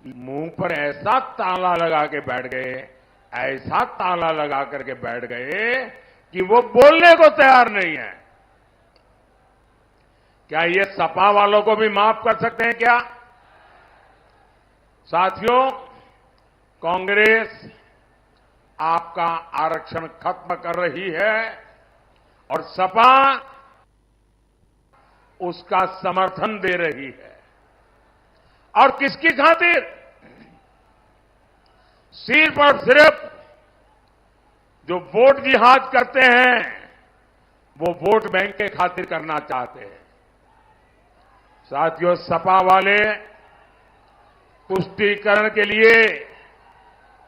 मुंह पर ऐसा ताला लगा के बैठ गए, ऐसा ताला लगा करके बैठ गए कि वो बोलने को तैयार नहीं है। क्या ये सपा वालों को भी माफ कर सकते हैं क्या? साथियों, कांग्रेस आपका आरक्षण खत्म कर रही है और सपा उसका समर्थन दे रही है। और किसकी खातिर? सिर्फ और सिर्फ जो वोट जिहाद करते हैं वो वोट बैंक के खातिर करना चाहते हैं। साथियों, सपा वाले तुष्टीकरण के लिए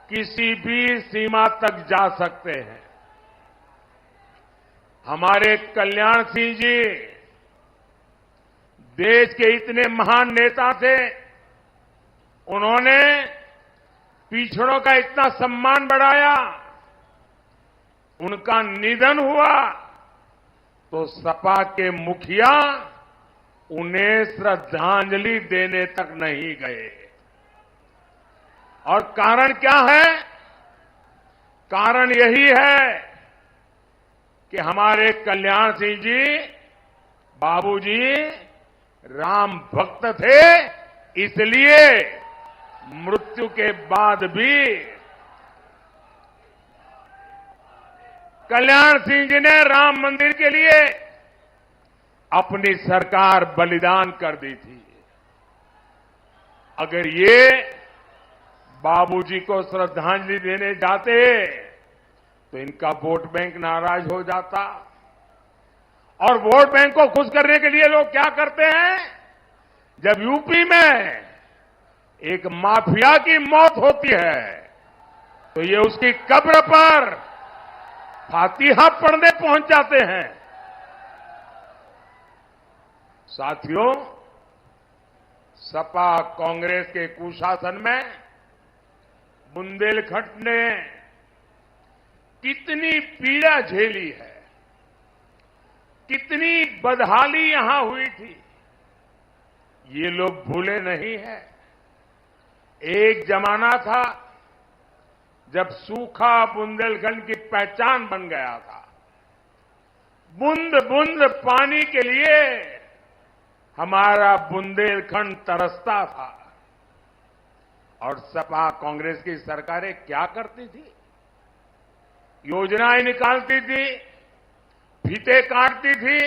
किसी भी सीमा तक जा सकते हैं। हमारे कल्याण सिंह जी देश के इतने महान नेता थे, उन्होंने पिछड़ों का इतना सम्मान बढ़ाया, उनका निधन हुआ तो सपा के मुखिया उन्हें श्रद्धांजलि देने तक नहीं गए। और कारण क्या है? कारण यही है कि हमारे कल्याण सिंह जी, बाबूजी राम भक्त थे, इसलिए मृत्यु के बाद भी कल्याण सिंह जी ने राम मंदिर के लिए अपनी सरकार बलिदान कर दी थी। अगर ये बाबूजी को श्रद्धांजलि देने जाते तो इनका वोट बैंक नाराज हो जाता। और वोट बैंक को खुश करने के लिए लोग क्या करते हैं? जब यूपी में एक माफिया की मौत होती है तो ये उसकी कब्र पर फातिहा पढ़ने पहुंच जाते हैं। साथियों, सपा कांग्रेस के कुशासन में बुंदेलखंड ने कितनी पीड़ा झेली है, कितनी बदहाली यहां हुई थी, ये लोग भूले नहीं हैं। एक जमाना था जब सूखा बुंदेलखंड की पहचान बन गया था। बूंद बूंद पानी के लिए हमारा बुंदेलखंड तरसता था। और सपा कांग्रेस की सरकारें क्या करती थी? योजनाएं निकालती थी, फीते काटती थी,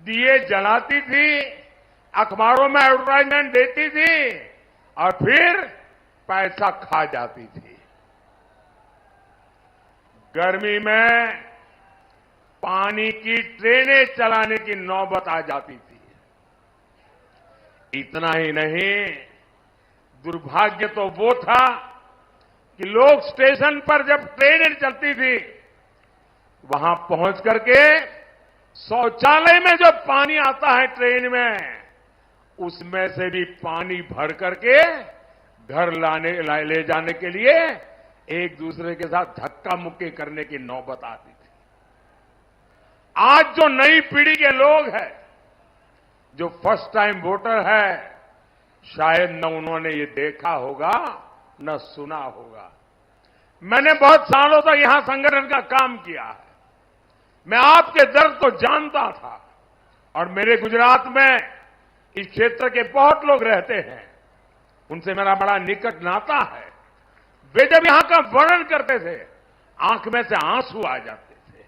दिए जलाती थी, अखबारों में एडवर्टाइजमेंट देती थी और फिर पैसा खा जाती थी। गर्मी में पानी की ट्रेनें चलाने की नौबत आ जाती थी। इतना ही नहीं, दुर्भाग्य तो वो था कि लोग स्टेशन पर जब ट्रेनें चलती थी, वहां पहुंच करके शौचालय में जो पानी आता है ट्रेन में, उसमें से भी पानी भर करके घर ले जाने के लिए एक दूसरे के साथ धक्का मुक्की करने की नौबत आती थी। आज जो नई पीढ़ी के लोग हैं, जो फर्स्ट टाइम वोटर है, शायद न उन्होंने ये देखा होगा न सुना होगा। मैंने बहुत सालों तक यहां संगठन का काम किया है। मैं आपके दर्द को जानता था और मेरे गुजरात में इस क्षेत्र के बहुत लोग रहते हैं, उनसे मेरा बड़ा निकट नाता है। वे जब यहां का वर्णन करते थे, आंख में से आंसू आ जाते थे।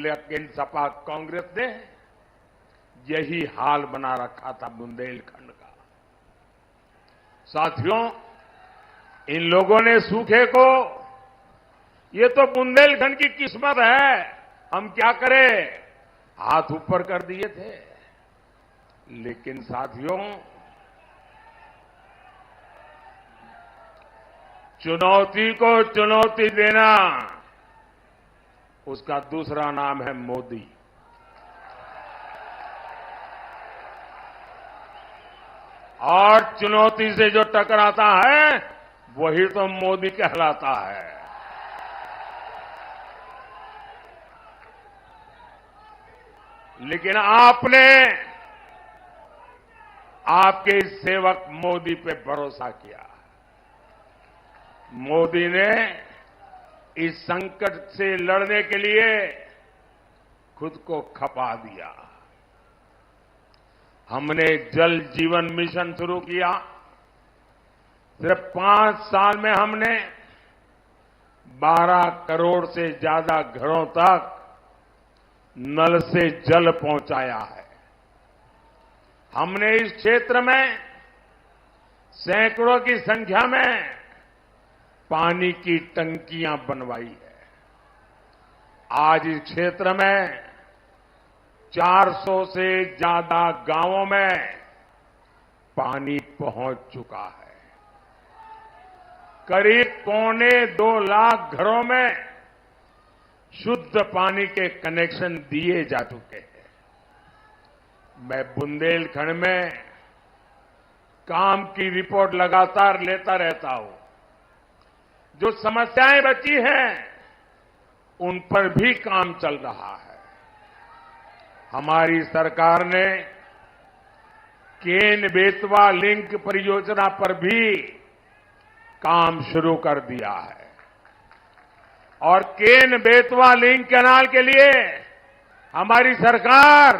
लेकिन सपा कांग्रेस ने यही हाल बना रखा था बुंदेलखंड का। साथियों, इन लोगों ने सूखे को, ये तो बुंदेलखंड की किस्मत है, हम क्या करें, हाथ ऊपर कर दिए थे। लेकिन साथियों, चुनौती को चुनौती देना, उसका दूसरा नाम है मोदी। और चुनौती से जो टकराता है वही तो मोदी कहलाता है। लेकिन आपने आपके इस सेवक मोदी पे भरोसा किया। मोदी ने इस संकट से लड़ने के लिए खुद को खपा दिया। हमने जल जीवन मिशन शुरू किया। सिर्फ 5 साल में हमने 12 करोड़ से ज्यादा घरों तक नल से जल पहुंचाया है। हमने इस क्षेत्र में सैकड़ों की संख्या में पानी की टंकियां बनवाई है। आज इस क्षेत्र में 400 से ज्यादा गांवों में पानी पहुंच चुका है। करीब 1.25 लाख घरों में शुद्ध पानी के कनेक्शन दिए जा चुके हैं। मैं बुंदेलखंड में काम की रिपोर्ट लगातार लेता रहता हूं। जो समस्याएं बची हैं उन पर भी काम चल रहा है। हमारी सरकार ने केन बेतवा लिंक परियोजना पर भी काम शुरू कर दिया है और केन बेतवा लिंक कैनाल के लिए हमारी सरकार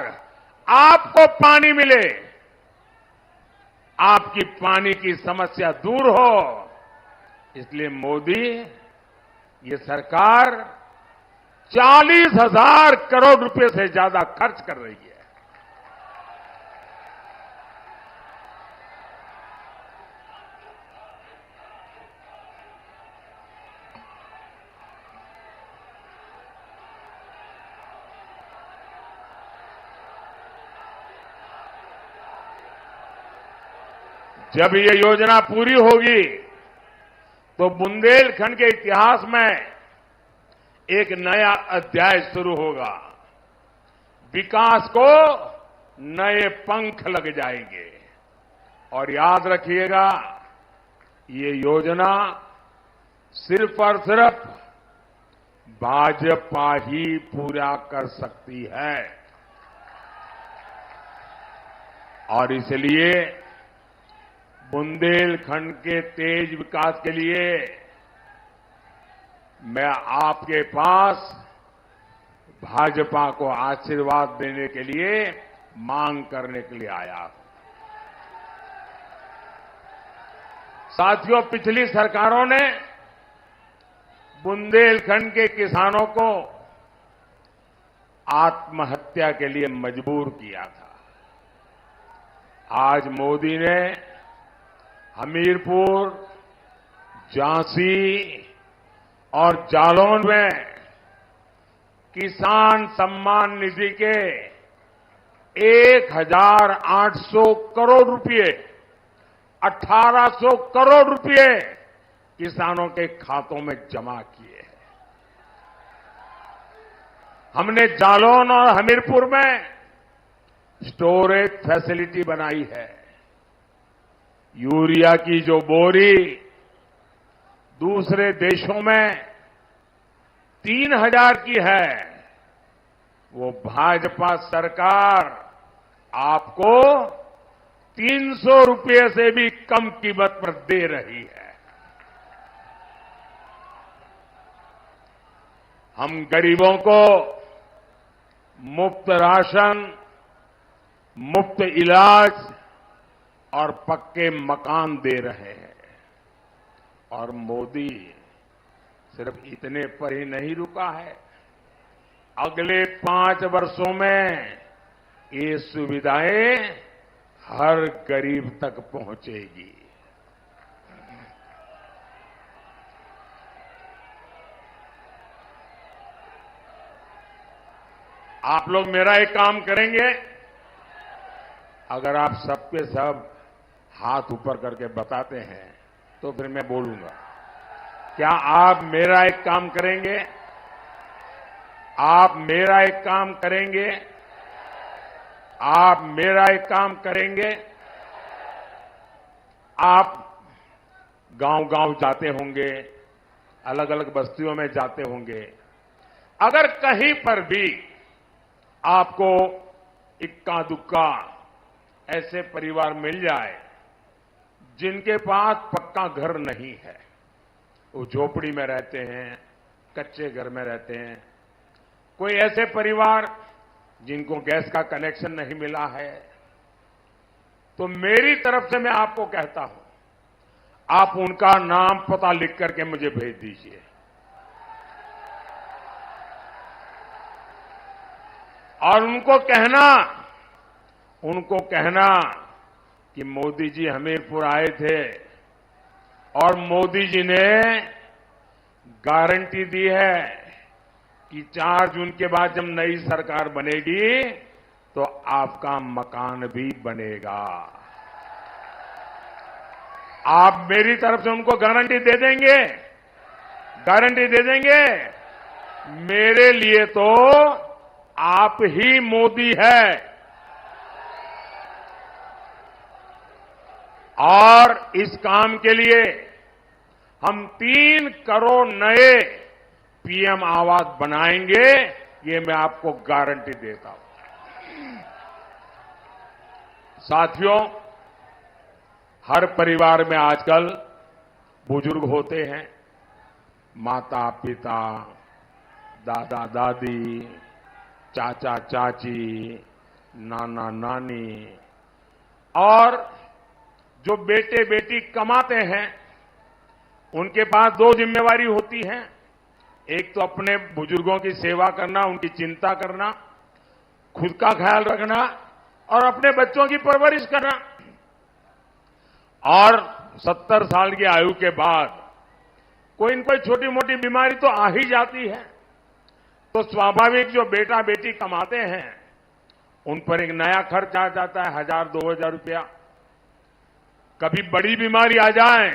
आपको पानी मिले, आपकी पानी की समस्या दूर हो, इसलिए मोदी ये सरकार 40,000 करोड़ रुपए से ज्यादा खर्च कर रही है। जब ये योजना पूरी होगी तो बुंदेलखंड के इतिहास में एक नया अध्याय शुरू होगा। विकास को नए पंख लग जाएंगे। और याद रखिएगा, ये योजना सिर्फ और सिर्फ भाजपा ही पूरा कर सकती है। और इसलिए बुंदेलखंड के तेज विकास के लिए मैं आपके पास भाजपा को आशीर्वाद देने के लिए मांग करने के लिए आया हूं। साथियों, पिछली सरकारों ने बुंदेलखंड के किसानों को आत्महत्या के लिए मजबूर किया था। आज मोदी ने हमीरपुर, झांसी और जालौन में किसान सम्मान निधि के 1,800 करोड़ रुपए, 1,800 करोड़ रुपए किसानों के खातों में जमा किए हैं। हमने जालौन और हमीरपुर में स्टोरेज फैसिलिटी बनाई है। यूरिया की जो बोरी दूसरे देशों में 3,000 की है, वो भाजपा सरकार आपको 300 रुपये से भी कम कीमत पर दे रही है। हम गरीबों को मुफ्त राशन, मुफ्त इलाज और पक्के मकान दे रहे हैं। और मोदी सिर्फ इतने पर ही नहीं रुका है। अगले 5 वर्षों में ये सुविधाएं हर गरीब तक पहुंचेगी। आप लोग मेरा एक काम करेंगे, अगर आप सबके सब हाथ ऊपर करके बताते हैं तो फिर मैं बोलूंगा। क्या आप मेरा एक काम करेंगे? आप मेरा एक काम करेंगे? आप मेरा एक काम करेंगे? आप गांव-गांव जाते होंगे, अलग अलग बस्तियों में जाते होंगे। अगर कहीं पर भी आपको इक्का दुक्का ऐसे परिवार मिल जाए जिनके पास पक्का घर नहीं है, वो झोपड़ी में रहते हैं, कच्चे घर में रहते हैं, कोई ऐसे परिवार जिनको गैस का कनेक्शन नहीं मिला है, तो मेरी तरफ से मैं आपको कहता हूं, आप उनका नाम पता लिख करके मुझे भेज दीजिए। और उनको कहना कि मोदी जी हमीरपुर आए थे और मोदी जी ने गारंटी दी है कि 4 जून के बाद जब नई सरकार बनेगी तो आपका मकान भी बनेगा। आप मेरी तरफ से उनको गारंटी दे देंगे? गारंटी दे देंगे? मेरे लिए तो आप ही मोदी है। और इस काम के लिए हम 3 करोड़ नए पीएम आवास बनाएंगे, ये मैं आपको गारंटी देता हूं। साथियों, हर परिवार में आजकल बुजुर्ग होते हैं, माता पिता, दादा दादी, चाचा चाची, नाना नानी, और जो बेटे बेटी कमाते हैं उनके पास 2 जिम्मेवारी होती हैं। एक तो अपने बुजुर्गों की सेवा करना, उनकी चिंता करना, खुद का ख्याल रखना और अपने बच्चों की परवरिश करना। और 70 साल की आयु के बाद कोई न कोई छोटी मोटी बीमारी तो आ ही जाती है, तो स्वाभाविक जो बेटा बेटी कमाते हैं उन पर एक नया खर्च आ जाता है, 1000-2000 रुपया। कभी बड़ी बीमारी आ जाए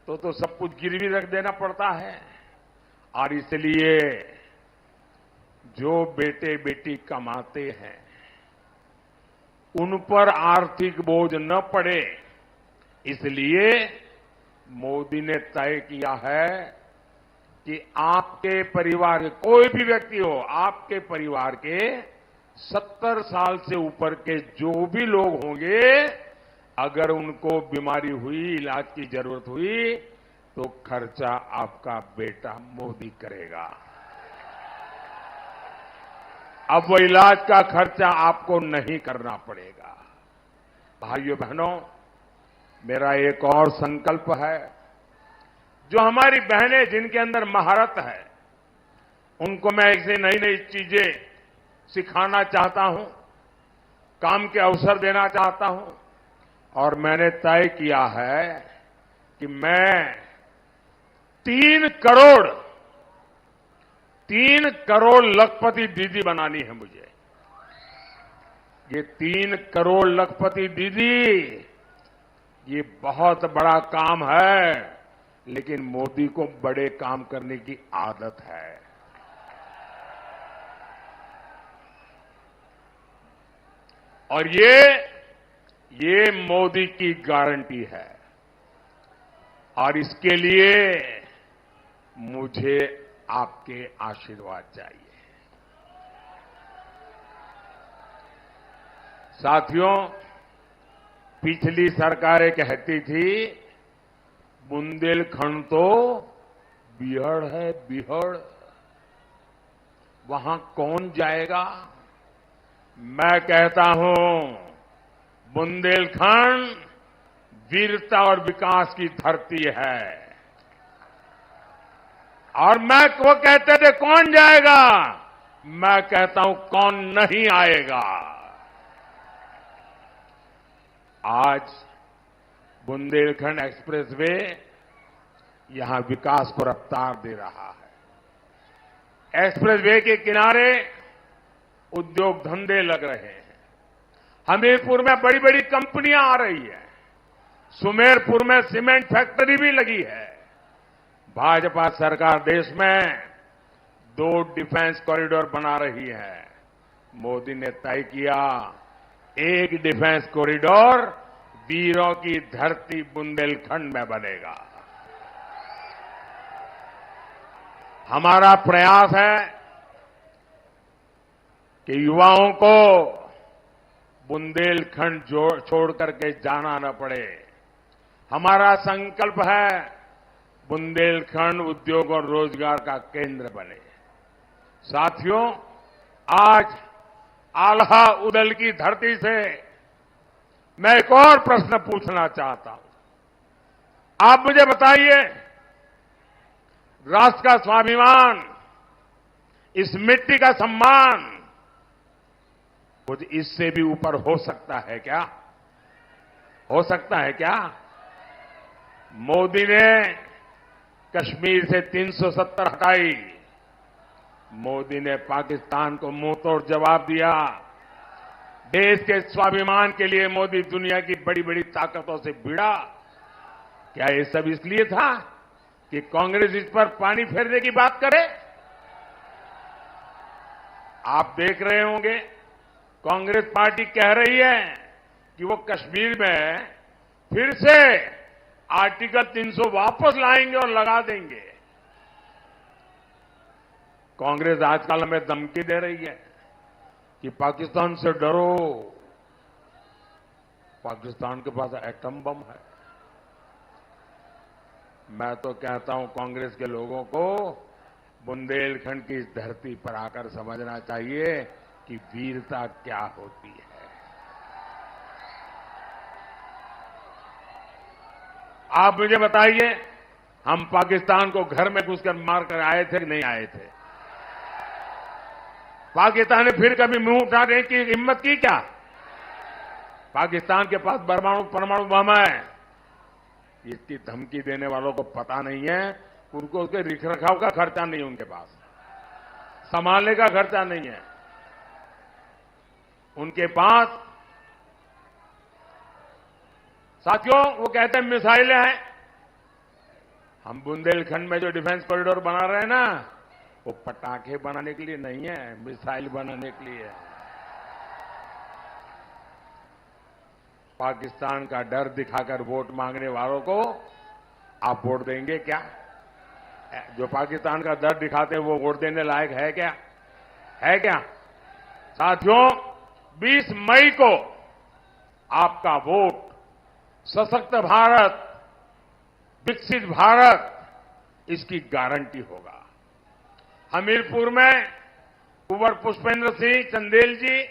तो सब कुछ गिरवी रख देना पड़ता है। और इसलिए जो बेटे बेटी कमाते हैं उन पर आर्थिक बोझ न पड़े, इसलिए मोदी ने तय किया है कि आपके परिवार के कोई भी व्यक्ति हो, आपके परिवार के 70 साल से ऊपर के जो भी लोग होंगे, अगर उनको बीमारी हुई, इलाज की जरूरत हुई, तो खर्चा आपका बेटा मोदी करेगा। अब वो इलाज का खर्चा आपको नहीं करना पड़ेगा। भाइयों बहनों, मेरा एक और संकल्प है, जो हमारी बहनें जिनके अंदर महारत है उनको मैं ऐसे नई नई चीजें सिखाना चाहता हूं, काम के अवसर देना चाहता हूं। और मैंने तय किया है कि मैं 3 करोड़ लखपति दीदी बनानी है मुझे। ये 3 करोड़ लखपति दीदी, ये बहुत बड़ा काम है, लेकिन मोदी को बड़े काम करने की आदत है। और ये मोदी की गारंटी है। और इसके लिए मुझे आपके आशीर्वाद चाहिए। साथियों, पिछली सरकारें कहती थी बुंदेलखंड तो बिहड़ है, बिहड़, वहां कौन जाएगा? मैं कहता हूं, बुंदेलखंड वीरता और विकास की धरती है। और वो कहते थे कौन जाएगा, मैं कहता हूं कौन नहीं आएगा। आज बुंदेलखंड एक्सप्रेसवे यहां विकास को रफ्तार दे रहा है। एक्सप्रेसवे के किनारे उद्योग धंधे लग रहे हैं। हमीरपुर में बड़ी बड़ी कंपनियां आ रही है। सुमेरपुर में सीमेंट फैक्ट्री भी लगी है। भाजपा सरकार देश में 2 डिफेंस कॉरिडोर बना रही है। मोदी ने तय किया, एक डिफेंस कॉरिडोर वीरों की धरती बुंदेलखंड में बनेगा। हमारा प्रयास है कि युवाओं को बुंदेलखंड छोड़ करके जाना न पड़े। हमारा संकल्प है बुंदेलखंड उद्योग और रोजगार का केंद्र बने। साथियों, आज आल्हा उदल की धरती से मैं एक और प्रश्न पूछना चाहता हूं। आप मुझे बताइए, राष्ट्र का स्वाभिमान, इस मिट्टी का सम्मान कुछ इससे भी ऊपर हो सकता है क्या? हो सकता है क्या? मोदी ने कश्मीर से 370 हटाई। मोदी ने पाकिस्तान को मुंहतोड़ जवाब दिया। देश के स्वाभिमान के लिए मोदी दुनिया की बड़ी बड़ी ताकतों से भिड़ा। क्या ये सब इसलिए था कि कांग्रेस इस पर पानी फेरने की बात करे? आप देख रहे होंगे, कांग्रेस पार्टी कह रही है कि वो कश्मीर में फिर से आर्टिकल 300 वापस लाएंगे और लगा देंगे। कांग्रेस आजकल हमें धमकी दे रही है कि पाकिस्तान से डरो, पाकिस्तान के पास एटम बम है। मैं तो कहता हूं कांग्रेस के लोगों को बुंदेलखंड की इस धरती पर आकर समझना चाहिए कि वीरता क्या होती है। आप मुझे बताइए, हम पाकिस्तान को घर में घुसकर मारकर आए थे कि नहीं आए थे? पाकिस्तान ने फिर कभी मुंह उठाने की हिम्मत की क्या? पाकिस्तान के पास परमाणु बम है। इसकी धमकी देने वालों को पता नहीं है, उनको उसके रखरखाव का खर्चा नहीं, उनके पास संभालने का खर्चा नहीं है उनके पास। साथियों, वो कहते हैं मिसाइलें हैं। हम बुंदेलखंड में जो डिफेंस कॉरिडोर बना रहे हैं ना, वो पटाखे बनाने के लिए नहीं है, मिसाइल बनाने के लिए है। पाकिस्तान का डर दिखाकर वोट मांगने वालों को आप वोट देंगे क्या? जो पाकिस्तान का डर दिखाते हैं वो वोट देने लायक है क्या? है क्या? साथियों, 20 मई को आपका वोट सशक्त भारत, विकसित भारत, इसकी गारंटी होगा। हमीरपुर में कुंवर पुष्पेंद्र सिंह चंदेल जी,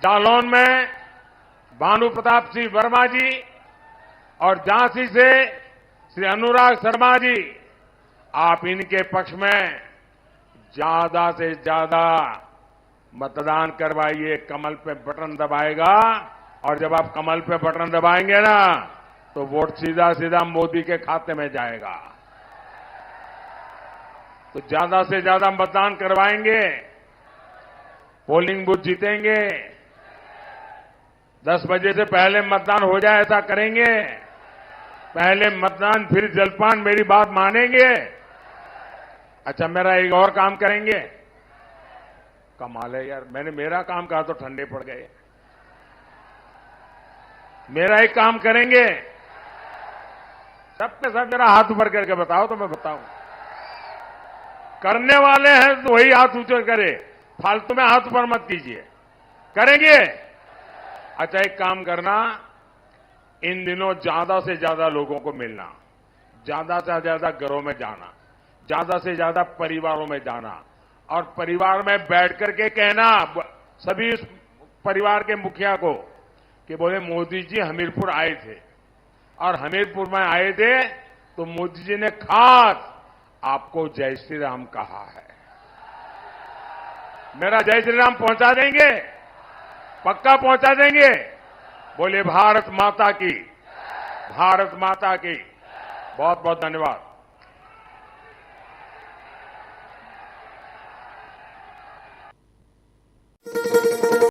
जालौन में भानु प्रताप सिंह वर्मा जी और झांसी से श्री अनुराग शर्मा जी, आप इनके पक्ष में ज्यादा से ज्यादा मतदान करवाइए। कमल पे बटन दबाएगा, और जब आप कमल पे बटन दबाएंगे ना, तो वोट सीधा सीधा मोदी के खाते में जाएगा। तो ज्यादा से ज्यादा मतदान करवाएंगे, पोलिंग बूथ जीतेंगे। 10 बजे से पहले मतदान हो जाए ऐसा करेंगे। पहले मतदान फिर जलपान, मेरी बात मानेंगे? अच्छा, मेरा एक और काम करेंगे। कमाल है यार, मैंने मेरा काम कहा तो ठंडे पड़ गए। मेरा एक काम करेंगे, सबके सब मेरा हाथ ऊपर करके बताओ तो मैं बताऊं। करने वाले हैं तो वही हाथ ऊंचे करे, फालतू में हाथ ऊपर मत कीजिए। करेंगे? अच्छा, एक काम करना, इन दिनों ज्यादा से ज्यादा लोगों को मिलना, ज्यादा से ज्यादा घरों में जाना, ज्यादा से ज्यादा परिवारों में जाना, और परिवार में बैठ करके कहना सभी परिवार के मुखिया को कि बोले मोदी जी हमीरपुर आए थे, और हमीरपुर में आए थे तो मोदी जी ने खास आपको जय श्री राम कहा है। मेरा जय श्री राम पहुंचा देंगे? पक्का पहुंचा देंगे? बोले भारत माता की, भारत माता की। बहुत बहुत धन्यवाद।